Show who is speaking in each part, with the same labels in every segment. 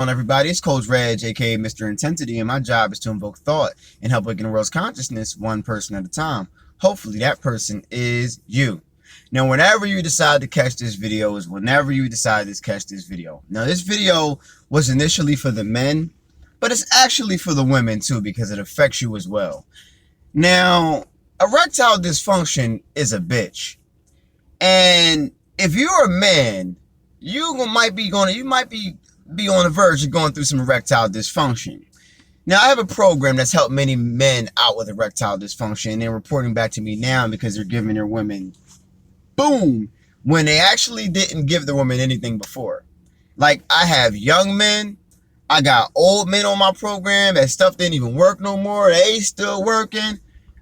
Speaker 1: On everybody, it's Coach Reg, aka Mr. Intensity, and my job is to invoke thought and help awaken the world's consciousness one person at a time. Hopefully that person is you. Now, whenever you decide to catch this video is whenever you decide to catch this video. Now, this video was initially for the men, but it's actually for the women too because it affects you as well. Now, erectile dysfunction is a bitch. And if you're a man, you might be on the verge of going through some erectile dysfunction. Now, I have a program that's helped many men out with erectile dysfunction, and they're reporting back to me now because they're giving their women boom when they actually didn't give the woman anything before. Like, I have young men, I got old men on my program that stuff didn't even work no more. They still working.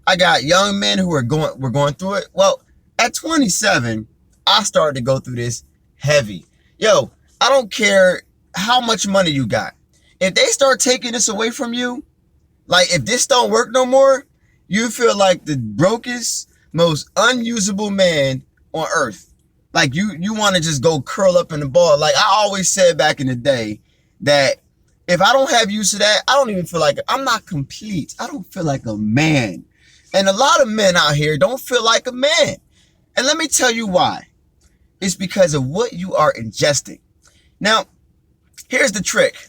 Speaker 1: I got young men who are going through it. Well, at 27, I started to go through this heavy. Yo, I don't care how much money you got. If they start taking this away from you, like if this don't work no more, you feel like the brokest, most unusable man on earth. Like you want to just go curl up in the ball. Like I always said back in the day that if I don't have use of that, I don't even feel like I'm not complete. I don't feel like a man. And a lot of men out here don't feel like a man. And let me tell you why. It's because of what you are ingesting. Now, here's the trick.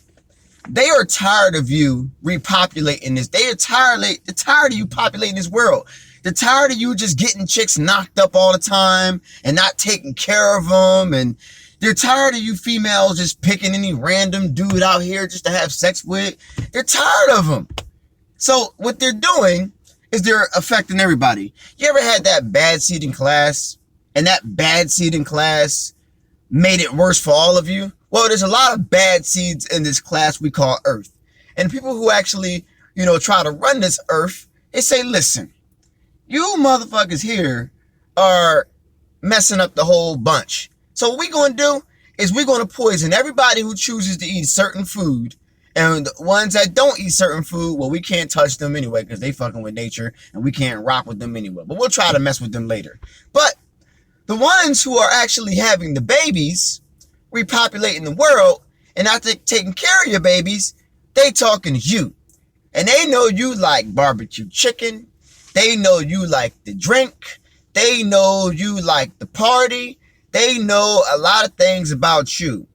Speaker 1: They are tired of you repopulating this. They are tired of you populating this world. They're tired of you just getting chicks knocked up all the time and not taking care of them. And they're tired of you females just picking any random dude out here just to have sex with. They're tired of them. So what they're doing is they're affecting everybody. You ever had that bad seed in class? And that bad seed in class made it worse for all of you? Well, there's a lot of bad seeds in this class we call Earth. And people who actually, try to run this Earth, they say, listen, you motherfuckers here are messing up the whole bunch. So what we're going to do is we're going to poison everybody who chooses to eat certain food. And the ones that don't eat certain food, well, we can't touch them anyway because they fucking with nature and we can't rock with them anyway. But we'll try to mess with them later. But the ones who are actually having the babies, repopulating the world, and not taking care of your babies, they talking to you. And they know you like barbecue chicken. They know you like the drink. They know you like the party. They know a lot of things about you.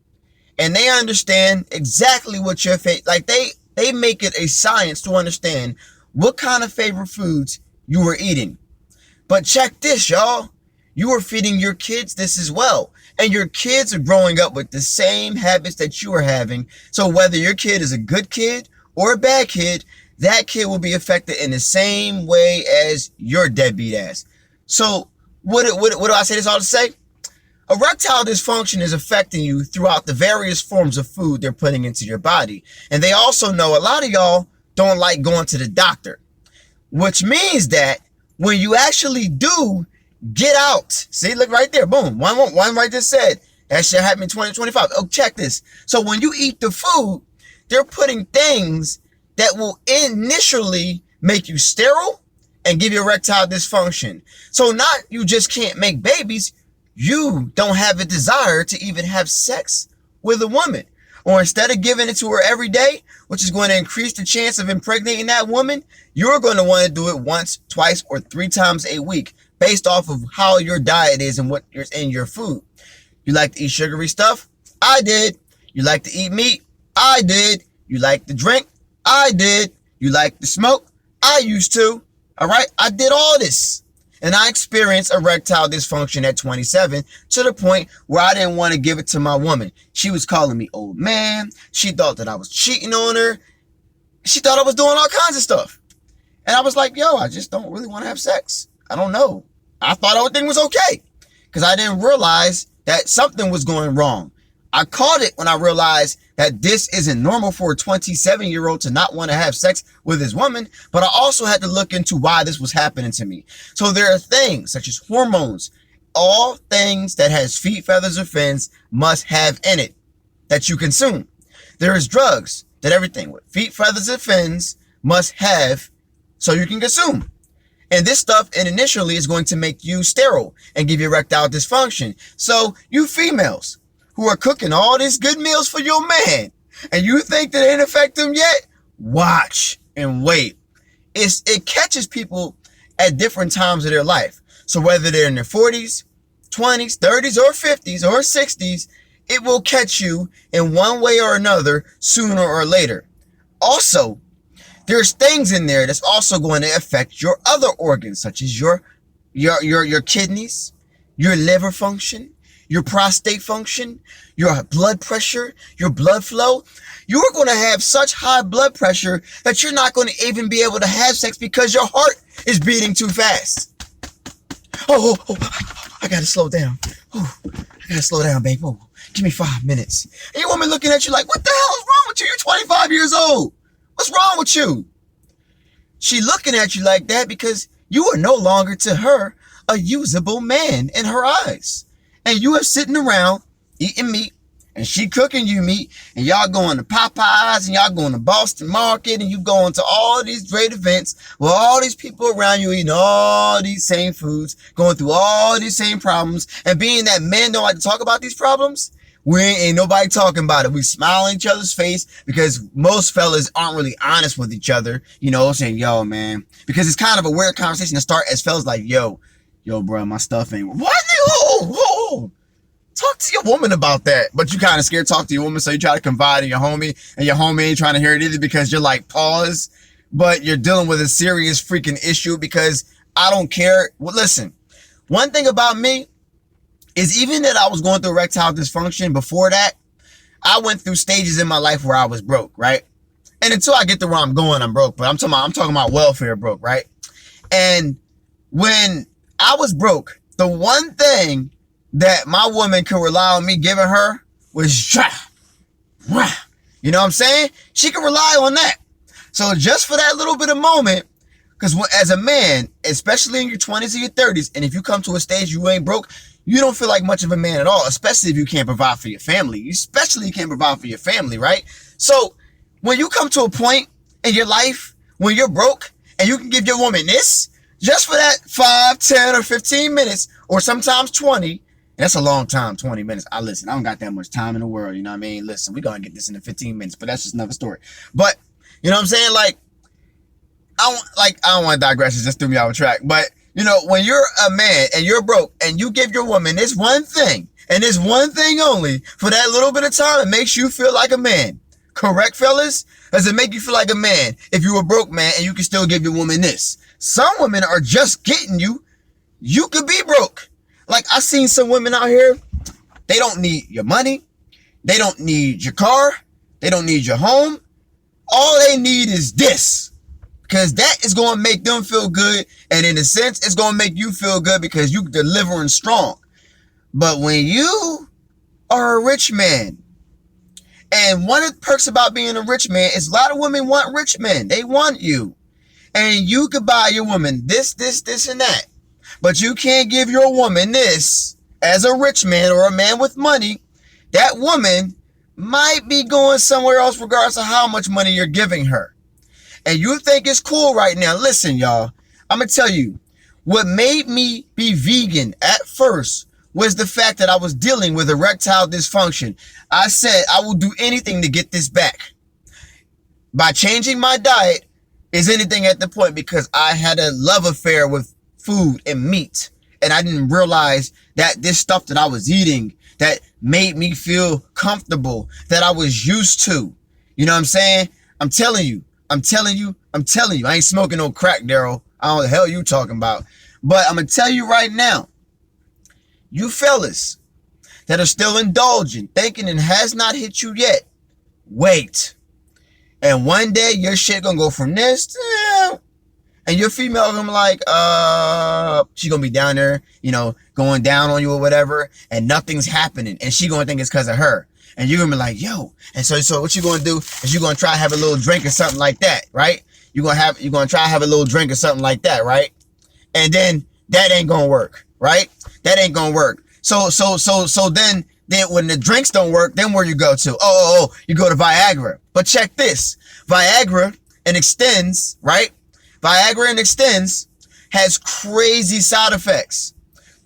Speaker 1: And they understand exactly what your like they make it a science to understand what kind of favorite foods you are eating. But check this, y'all. You are feeding your kids this as well. And your kids are growing up with the same habits that you are having. So whether your kid is a good kid or a bad kid, that kid will be affected in the same way as your deadbeat ass. So what do I say this all to say? Erectile dysfunction is affecting you throughout the various forms of food they're putting into your body. And they also know a lot of y'all don't like going to the doctor, which means that when you actually do get out, see, look right there, boom, one right just said, that shit happened in 2025. Oh, check this. So when you eat the food, they're putting things that will initially make you sterile and give you erectile dysfunction. So not you just can't make babies, you don't have a desire to even have sex with a woman. Or instead of giving it to her every day, which is going to increase the chance of impregnating that woman, you're going to want to do it once, twice, or 3 times a week based off of how your diet is and what is in your food. You like to eat sugary stuff? I did. You like to eat meat? I did. You like to drink? I did. You like to smoke? I used to. All right? I did all this. And I experienced erectile dysfunction at 27 to the point where I didn't want to give it to my woman. She was calling me old man. She thought that I was cheating on her. She thought I was doing all kinds of stuff. And I was like, yo, I just don't really want to have sex. I don't know. I thought everything was okay because I didn't realize that something was going wrong. I caught it when I realized that this isn't normal for a 27-year-old to not want to have sex with his woman, but I also had to look into why this was happening to me. So there are things such as hormones, all things that has feet, feathers, or fins must have in it that you consume. There is drugs that everything with feet, feathers, and fins must have so you can consume. And this stuff initially is going to make you sterile and give you erectile dysfunction. So you females who are cooking all these good meals for your man, And you think that it didn't affect them yet? Watch and wait. It catches people at different times of their life. So whether they're in their 40s, 20s, 30s, or 50s, or 60s, it will catch you in one way or another sooner or later. Also, there's things in there that's also going to affect your other organs, such as your kidneys, your liver function, your prostate function, your blood pressure, your blood flow. You're going to have such high blood pressure that you're not going to even be able to have sex because your heart is beating too fast. Oh, I got to slow down. Oh, I got to slow down, babe. Oh, give me 5 minutes. And your woman looking at you like, what the hell is wrong with you? You're 25 years old. What's wrong with you? She looking at you like that because you are no longer to her a usable man in her eyes. And you are sitting around eating meat, and she cooking you meat, and y'all going to Popeyes, and y'all going to Boston Market, and you going to all these great events with all these people around you eating all these same foods, going through all these same problems. And being that men don't like to talk about these problems, we ain't nobody talking about it. We smile in each other's face because most fellas aren't really honest with each other, you know, saying, yo, man, because it's kind of a weird conversation to start as fellas like, yo, bro, my stuff ain't. What? Whoa. Talk to your woman about that. But you kind of scared to talk to your woman, so you try to confide in your homie, and your homie ain't trying to hear it either because you're like, pause, but you're dealing with a serious freaking issue because I don't care. Well, listen, one thing about me is even that I was going through erectile dysfunction before that, I went through stages in my life where I was broke, right? And until I get to where I'm going, I'm broke. But I'm talking about welfare broke, right? And when I was broke, the one thing that my woman could rely on me giving her was, you know what I'm saying? She could rely on that. So just for that little bit of moment, because as a man, especially in your 20s or your 30s, and if you come to a stage you ain't broke, you don't feel like much of a man at all, especially if you can't provide for your family. Especially you can't provide for your family, right? So when you come to a point in your life when you're broke and you can give your woman this, just for that 5, 10, or 15 minutes, or sometimes 20, that's a long time, 20 minutes. I don't got that much time in the world, you know what I mean? Listen, we're going to get this in 15 minutes, but that's just another story. But, you know what I'm saying? Like, I don't want to digress, it just threw me off track. But, you know, when you're a man and you're broke and you give your woman this one thing, and this one thing only, for that little bit of time, it makes you feel like a man. Correct, fellas? Does it make you feel like a man if you're a broke man and you can still give your woman this? Some women are just getting you. You could be broke. Like, I seen some women out here, they don't need your money. They don't need your car. They don't need your home. All they need is this. Because that is going to make them feel good. And in a sense, it's going to make you feel good because you're delivering strong. But when you are a rich man, and one of the perks about being a rich man is a lot of women want rich men. They want you. And you could buy your woman this, and that. But you can't give your woman this as a rich man or a man with money. That woman might be going somewhere else regardless of how much money you're giving her. And you think it's cool right now. Listen, y'all, I'm going to tell you, what made me be vegan at first was the fact that I was dealing with erectile dysfunction. I said I will do anything to get this back. By changing my diet is anything at the point because I had a love affair with food and meat. And I didn't realize that this stuff that I was eating that made me feel comfortable, that I was used to. You know what I'm saying? I'm telling you. I ain't smoking no crack, Daryl. I don't know the hell you talking about. But I'm going to tell you right now, you fellas that are still indulging, thinking it has not hit you yet, wait. And one day your shit going to go from this to, and your female gonna be like, she gonna be down there, you know, going down on you or whatever, and nothing's happening, and she gonna think it's because of her, and you're gonna be like, yo, and so what you gonna do is you gonna try to have a little drink or something like that, right? You're gonna try to have a little drink or something like that, right? And then that ain't gonna work, right? That ain't gonna work. So then when the drinks don't work, then where you go to? You go to Viagra. But check this, Viagra and Extends, right? Viagra and Extends has crazy side effects.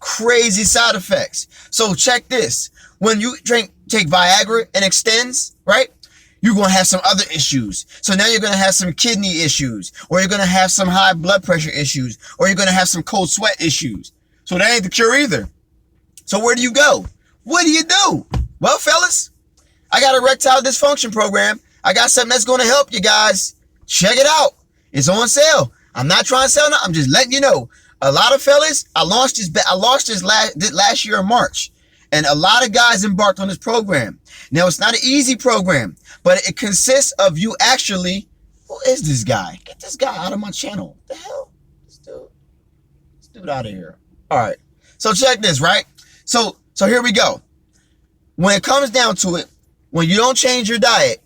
Speaker 1: Crazy side effects. So check this. When you take Viagra and Extends, right? you're going to have some other issues. So now you're going to have some kidney issues, or you're going to have some high blood pressure issues, or you're going to have some cold sweat issues. So that ain't the cure either. So where do you go? What do you do? Well, fellas, I got an erectile dysfunction program. I got something that's going to help you guys. Check it out. It's on sale. I'm not trying to sell nothing. I'm just letting you know. A lot of fellas, I launched this last year in March. And a lot of guys embarked on this program. Now, it's not an easy program, but it consists of you actually, who is this guy? Get this guy out of my channel. What the hell? This dude out of here. All right. So check this, right? So here we go. When it comes down to it, when you don't change your diet,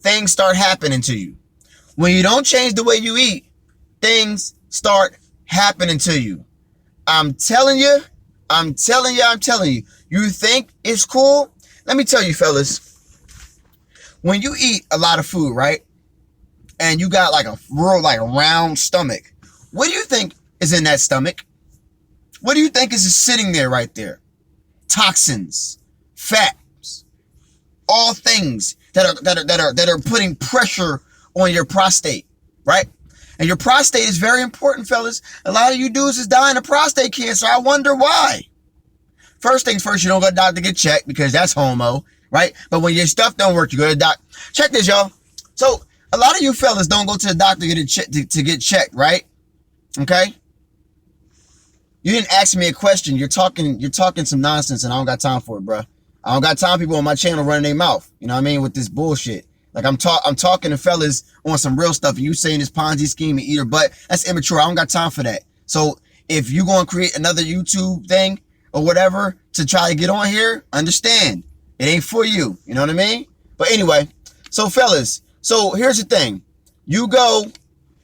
Speaker 1: things start happening to you. When you don't change the way you eat, things start happening to you. I'm telling you. You think it's cool? Let me tell you, fellas. When you eat a lot of food, right? And you got like a real round stomach. What do you think is in that stomach? What do you think is just sitting there right there? Toxins, fats, all things that are putting pressure on your prostate, right? And your prostate is very important, fellas. A lot of you dudes is dying of prostate cancer. I wonder why. First things first, you don't go to the doctor to get checked because that's homo, right? But when your stuff don't work, you go to the doctor. Check this, y'all. So a lot of you fellas don't go to the doctor to get checked, right? Okay? You didn't ask me a question. You're talking some nonsense, and I don't got time for it, bro. I don't got time for people on my channel running their mouth. You know what I mean? With this bullshit. Like I'm talking to fellas on some real stuff, and you saying this Ponzi scheme and eat her butt. That's immature. I don't got time for that. So if you gonna create another YouTube thing or whatever to try to get on here, understand it ain't for you. You know what I mean? But anyway, so fellas, so here's the thing. You go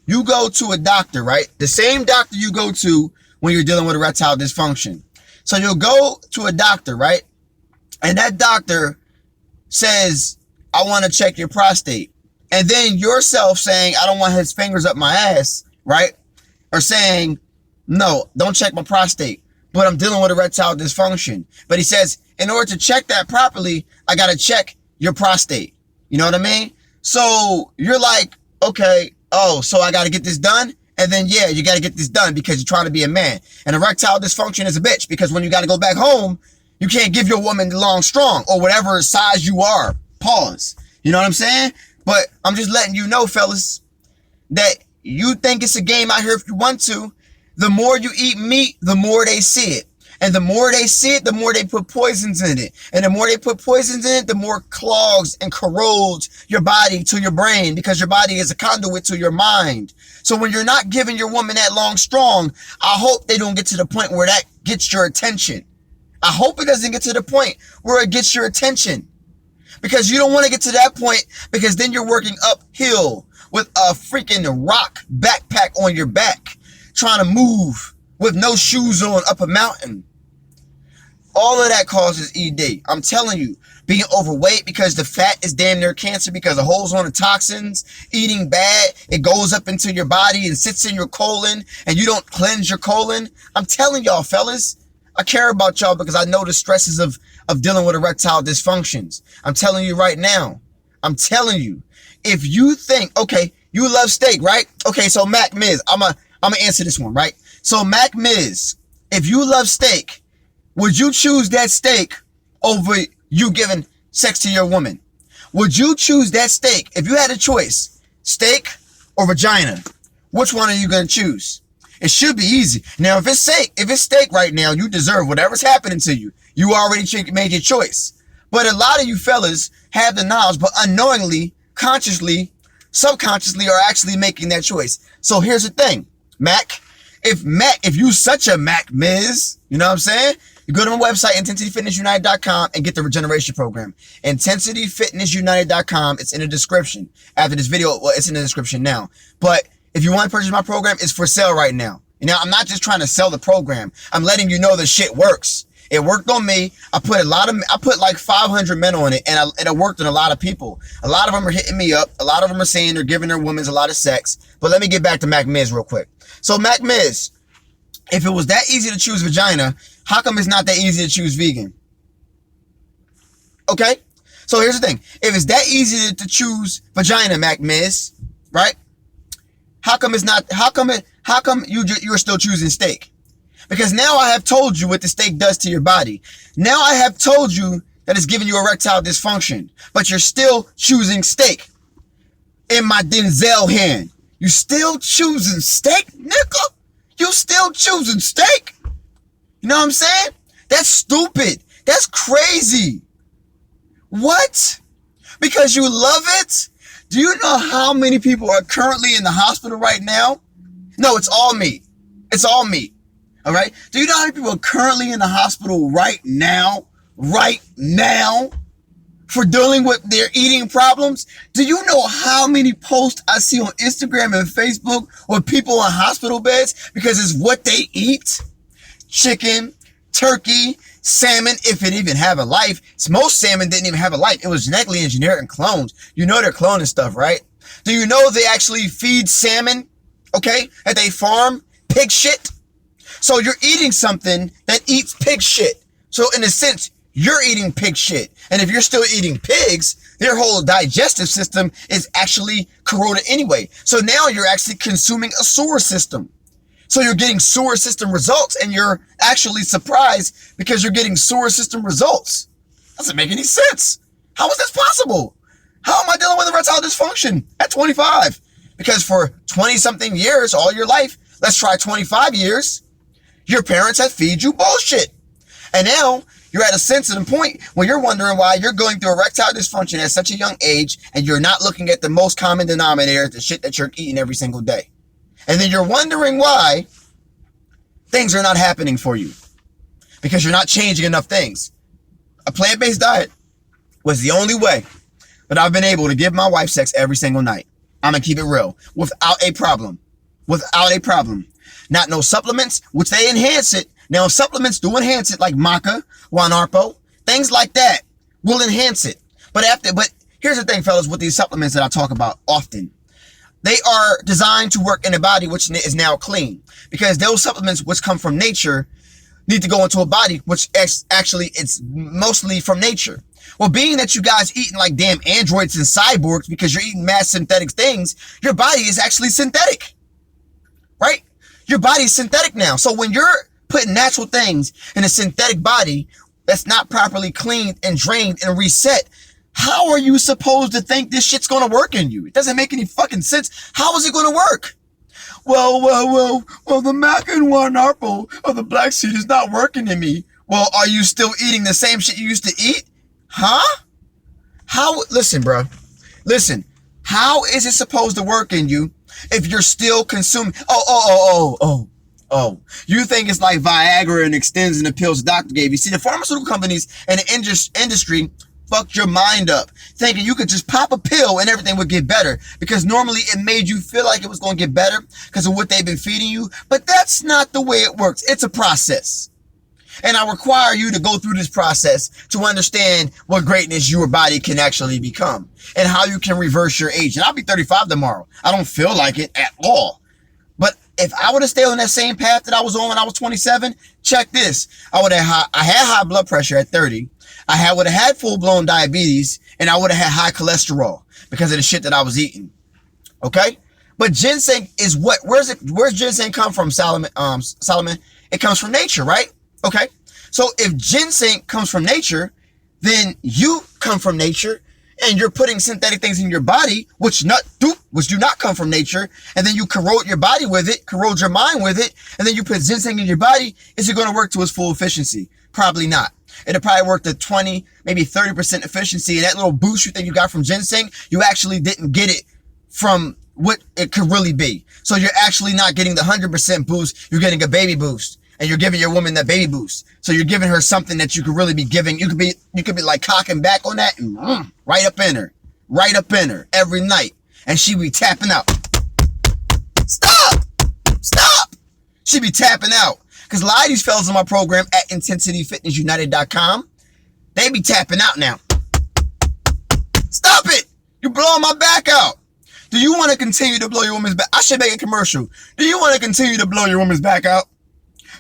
Speaker 1: to a doctor, right? The same doctor you go to when you're dealing with erectile dysfunction. So you'll go to a doctor, right? And that doctor says, I want to check your prostate. And then yourself saying, I don't want his fingers up my ass, right? Or saying, no, don't check my prostate, but I'm dealing with erectile dysfunction. But he says, in order to check that properly, I got to check your prostate. You know what I mean? So you're like, okay, oh, so I got to get this done? And then, yeah, you got to get this done because you're trying to be a man. And erectile dysfunction is a bitch because when you got to go back home, you can't give your woman the long strong or whatever size you are. Pause. You know what I'm saying? But I'm just letting you know, fellas, that you think it's a game out here if you want to. The more you eat meat, the more they see it. And the more they see it, the more they put poisons in it. And the more they put poisons in it, the more clogs and corrodes your body to your brain because your body is a conduit to your mind. So when you're not giving your woman that long strong, I hope they don't get to the point where that gets your attention. I hope it doesn't get to the point where it gets your attention. Because you don't want to get to that point because then you're working uphill with a freaking rock backpack on your back, trying to move with no shoes on up a mountain. All of that causes ED. I'm telling you, being overweight because the fat is damn near cancer because it holds on to toxins, eating bad, it goes up into your body and sits in your colon and you don't cleanse your colon. I'm telling y'all, fellas, I care about y'all because I know the stresses of dealing with erectile dysfunctions. I'm telling you right now. I'm telling you. If you think, okay, you love steak, right? Okay, so Mac Miz, I'm gonna answer this one, right? So Mac Miz, if you love steak, would you choose that steak over you giving sex to your woman? Would you choose that steak? If you had a choice, steak or vagina, which one are you gonna choose? It should be easy. Now, if it's steak right now, you deserve whatever's happening to you. You already made your choice. But a lot of you fellas have the knowledge, but unknowingly, consciously, subconsciously are actually making that choice. So here's the thing, Mac. If you such a Mac Miz, you know what I'm saying? You go to my website, intensityfitnessunited.com, and get the regeneration program. intensityfitnessunited.com. It's in the description. After this video, well, it's in the description now. But if you want to purchase my program, it's for sale right now. You know, I'm not just trying to sell the program. I'm letting you know the shit works. It worked on me. I put like 500 men on it, and it worked on a lot of people. A lot of them are hitting me up. A lot of them are saying they're giving their women a lot of sex. But let me get back to Mac Miz real quick. So Mac Miz, if it was that easy to choose vagina, how come it's not that easy to choose vegan? Okay? So here's the thing. If it's that easy to choose vagina, Miss, right? How come you're still choosing steak? Because now I have told you what the steak does to your body. Now I have told you that it's giving you erectile dysfunction, but you're still choosing steak. In my Denzel hand, you still choosing steak, nigga? You still choosing steak? You know what I'm saying? That's stupid. That's crazy. What? Because you love it? Do you know how many people are currently in the hospital right now? No, it's all me. It's all me. All right? Do you know how many people are currently in the hospital right now? Right now? For dealing with their eating problems? Do you know how many posts I see on Instagram and Facebook with people on hospital beds because it's what they eat? Chicken, turkey, salmon, if it even have a life. Most salmon didn't even have a life. It was genetically engineered and cloned. You know they're cloning stuff, right? Do you know they actually feed salmon, okay, that they farm pig shit? So you're eating something that eats pig shit. So in a sense, you're eating pig shit. And if you're still eating pigs, their whole digestive system is actually corroded anyway. So now you're actually consuming a sewer system. So you're getting sewer system results, and you're actually surprised because you're getting sewer system results. Doesn't make any sense. How is this possible? How am I dealing with erectile dysfunction at 25? Because for 20-something years, all your life, let's try 25 years, your parents have fed you bullshit. And now you're at a sensitive point where you're wondering why you're going through erectile dysfunction at such a young age, and you're not looking at the most common denominator, the shit that you're eating every single day. And then you're wondering why things are not happening for you, because you're not changing enough things. A plant-based diet was the only way that I've been able to give my wife sex every single night. I'm going to keep it real. Without a problem. Without a problem. Not no supplements, which they enhance it. Now, supplements do enhance it, like MACA, Arpo, things like that will enhance it. But here's the thing, fellas, with these supplements that I talk about often. They are designed to work in a body which is now clean, because those supplements which come from nature need to go into a body which actually it's mostly from nature. Well, being that you guys eating like damn androids and cyborgs because you're eating mass synthetic things, your body is actually synthetic, right? Your body is synthetic now. So when you're putting natural things in a synthetic body that's not properly cleaned and drained and reset, how are you supposed to think this shit's going to work in you? It doesn't make any fucking sense. How is it going to work? Well, the MACA and Arpo of the black seed is not working in me. Well, are you still eating the same shit you used to eat? Huh? Listen, bro. Listen. How is it supposed to work in you if you're still consuming? Oh. You think it's like Viagra and extends and the pills the doctor gave you. See, the pharmaceutical companies and the industry fucked your mind up, thinking you could just pop a pill and everything would get better, because normally it made you feel like it was going to get better because of what they've been feeding you. But that's not the way it works. It's a process. And I require you to go through this process to understand what greatness your body can actually become and how you can reverse your age. And I'll be 35 tomorrow. I don't feel like it at all. But if I would have stayed on that same path that I was on when I was 27, check this. I had high blood pressure at 30. I would have had full-blown diabetes, and I would have had high cholesterol because of the shit that I was eating. Okay? But ginseng is what? Where's ginseng come from, Solomon? It comes from nature, right? Okay. So if ginseng comes from nature, then you come from nature, and you're putting synthetic things in your body which do not come from nature, and then you corrode your body with it, corrode your mind with it, and then you put ginseng in your body. Is it going to work to its full efficiency? Probably not. It'll probably work to 20, maybe 30% efficiency. And that little boost you think you got from ginseng, you actually didn't get it from what it could really be. So you're actually not getting the 100% boost. You're getting a baby boost. And you're giving your woman that baby boost. So you're giving her something that you could really be giving. You could be like cocking back on that and right up in her every night. And she be tapping out. Stop! She be tapping out. Because a lot of these fellas in my program at intensityfitnessunited.com, they be tapping out now. Stop it! You're blowing my back out. Do you want to continue to blow your woman's back? I should make a commercial. Do you want to continue to blow your woman's back out?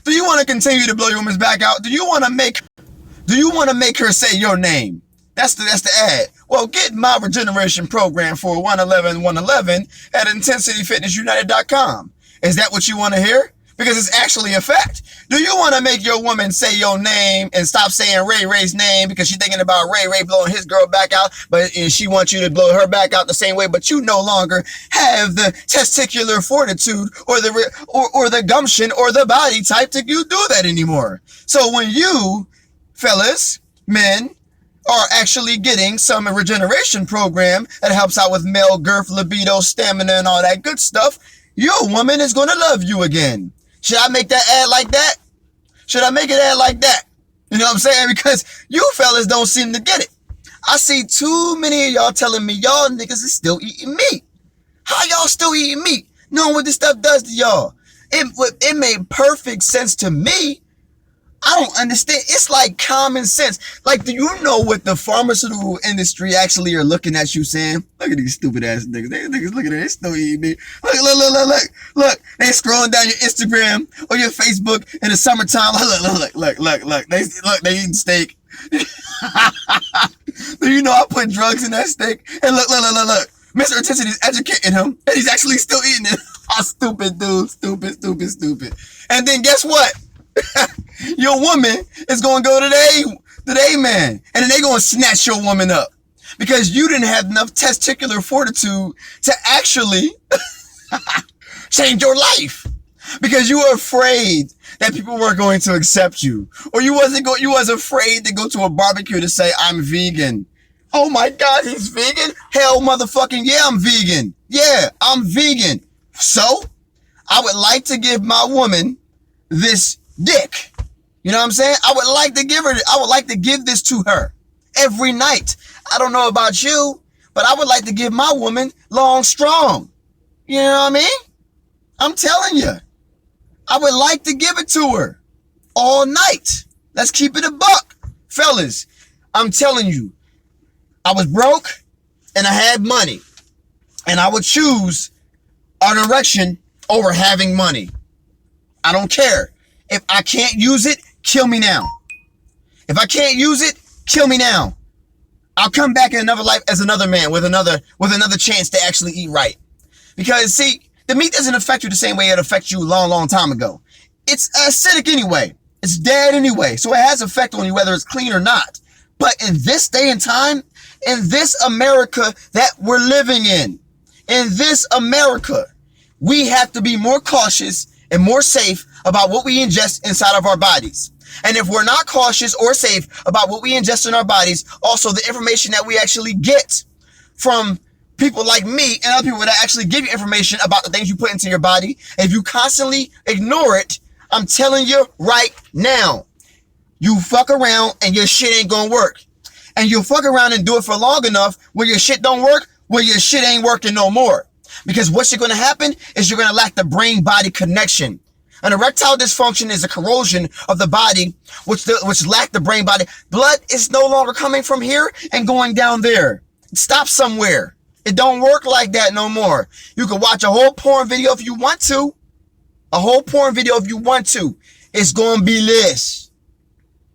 Speaker 1: Do you want to continue to blow your woman's back out? Do you want to make her say your name? That's the ad. Well, get my regeneration program for 111 at intensityfitnessunited.com. Is that what you want to hear? Because it's actually a fact. Do you want to make your woman say your name and stop saying Ray Ray's name because she's thinking about Ray blowing his girl back out, but she wants you to blow her back out the same way, but you no longer have the testicular fortitude or the gumption or the body type to do that anymore. So when you, fellas, men, are actually getting some regeneration program that helps out with male girth, libido, stamina, and all that good stuff, your woman is going to love you again. Should I make that ad like that? Should I make it ad like that? You know what I'm saying? Because you fellas don't seem to get it. I see too many of y'all telling me y'all niggas is still eating meat. How y'all still eating meat? Knowing what this stuff does to y'all. It made perfect sense to me. I don't understand. It's like common sense. Like, do you know what the pharmaceutical industry actually are looking at you saying? Look at these stupid ass niggas. They niggas looking at it. They still eating meat. Look. They scrolling down your Instagram or your Facebook in the summertime. Look. They eating steak. Do you know I put drugs in that steak? And look. Mr. Intensity is educating him, and he's actually still eating it. Oh, stupid dude. Stupid. And then guess what? Your woman is going to go to the man, and then they're going to snatch your woman up because you didn't have enough testicular fortitude to actually change your life because you were afraid that people weren't going to accept you, or you was afraid to go to a barbecue to say, I'm vegan. Oh my God, he's vegan? Hell motherfucking yeah, I'm vegan. Yeah, I'm vegan. So I would like to give my woman this dick. You know what I'm saying? I would like to give this to her every night. I don't know about you, but I would like to give my woman long strong. You know what I mean? I'm telling you. I would like to give it to her all night. Let's keep it a buck. Fellas, I'm telling you, I was broke and I had money, and I would choose an erection over having money. I don't care. If I can't use it, kill me now. If I can't use it, kill me now. I'll come back in another life as another man with another chance to actually eat right. Because see, the meat doesn't affect you the same way it affected you a long time ago. It's acidic anyway. It's dead anyway. So it has effect on you whether it's clean or not. But in this day and time, in this America that we're living in this America, we have to be more cautious and more safe about what we ingest inside of our bodies. And if we're not cautious or safe about what we ingest in our bodies, also the information that we actually get from people like me and other people that actually give you information about the things you put into your body, and if you constantly ignore it, I'm telling you right now, you fuck around and your shit ain't gonna work. And you'll fuck around and do it for long enough where your shit don't work, where your shit ain't working no more. Because what's going to happen is you're going to lack the brain-body connection. An erectile dysfunction is a corrosion of the body, which lack the brain-body. Blood is no longer coming from here and going down there. It stops somewhere. It don't work like that no more. You can watch a whole porn video if you want to. It's going to be this.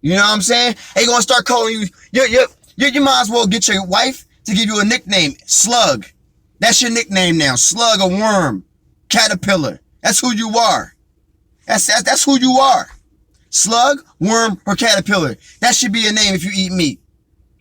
Speaker 1: You know what I'm saying? They going to start calling you. You might as well get your wife to give you a nickname. Slug. That's your nickname now. Slug, a worm, caterpillar. That's who you are. That's who you are. Slug, worm, or caterpillar. That should be a name if you eat meat.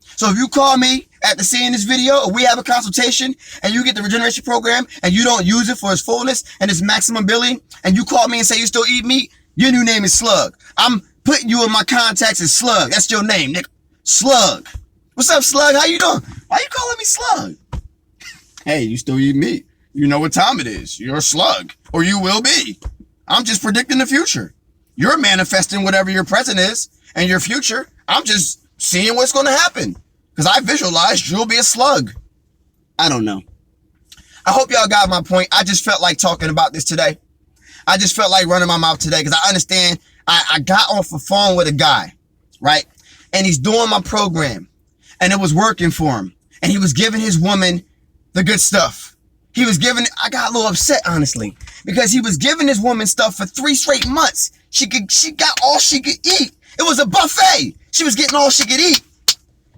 Speaker 1: So if you call me after seeing this video, or we have a consultation, and you get the regeneration program, and you don't use it for its fullness and its maximum ability, and you call me and say you still eat meat, your new name is Slug. I'm putting you in my contacts as Slug. That's your name, nigga. Slug. What's up, Slug? How you doing? Why you calling me Slug? Hey, you still eat meat. You know what time it is. You're a slug, or you will be. I'm just predicting the future. You're manifesting whatever your present is and your future. I'm just seeing what's going to happen because I visualized you'll be a slug. I don't know. I hope y'all got my point. I just felt like talking about this today. I just felt like running my mouth today because I understand. I got off the phone with a guy, right? And he's doing my program, and it was working for him. And he was giving his woman the good stuff. I got a little upset, honestly, because he was giving his woman stuff for 3 straight months. She got all she could eat. It was a buffet. She was getting all she could eat.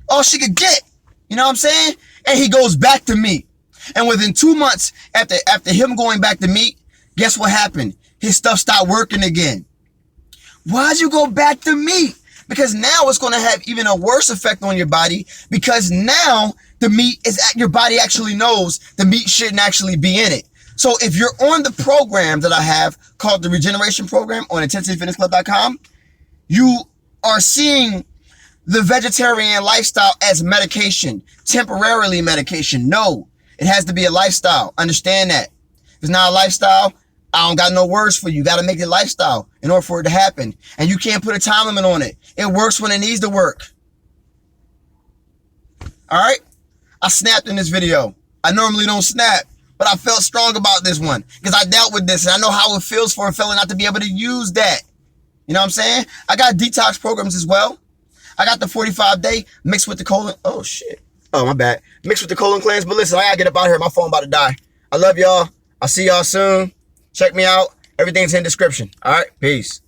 Speaker 1: all she could get. You know what I'm saying? And he goes back to meat. And within 2 months after him going back to meat, guess what happened? His stuff stopped working again. Why'd you go back to meat? Because now it's going to have even a worse effect on your body, because now the meat is at your body actually knows the meat shouldn't actually be in it. So if you're on the program that I have called the Regeneration Program on intensityfitnessclub.com, you are seeing the vegetarian lifestyle as medication, temporarily medication. No, it has to be a lifestyle. Understand that. If it's not a lifestyle, I don't got no words for you. You got to make it a lifestyle in order for it to happen. And you can't put a time limit on it. It works when it needs to work. All right? I snapped in this video. I normally don't snap, but I felt strong about this one because I dealt with this and I know how it feels for a fella not to be able to use that. You know what I'm saying? I got detox programs as well. I got the 45-day mixed with the colon. Oh, shit. Oh, my bad. Mixed with the colon cleanse. But listen, I got to get up out of here. My phone about to die. I love y'all. I'll see y'all soon. Check me out. Everything's in the description. All right. Peace.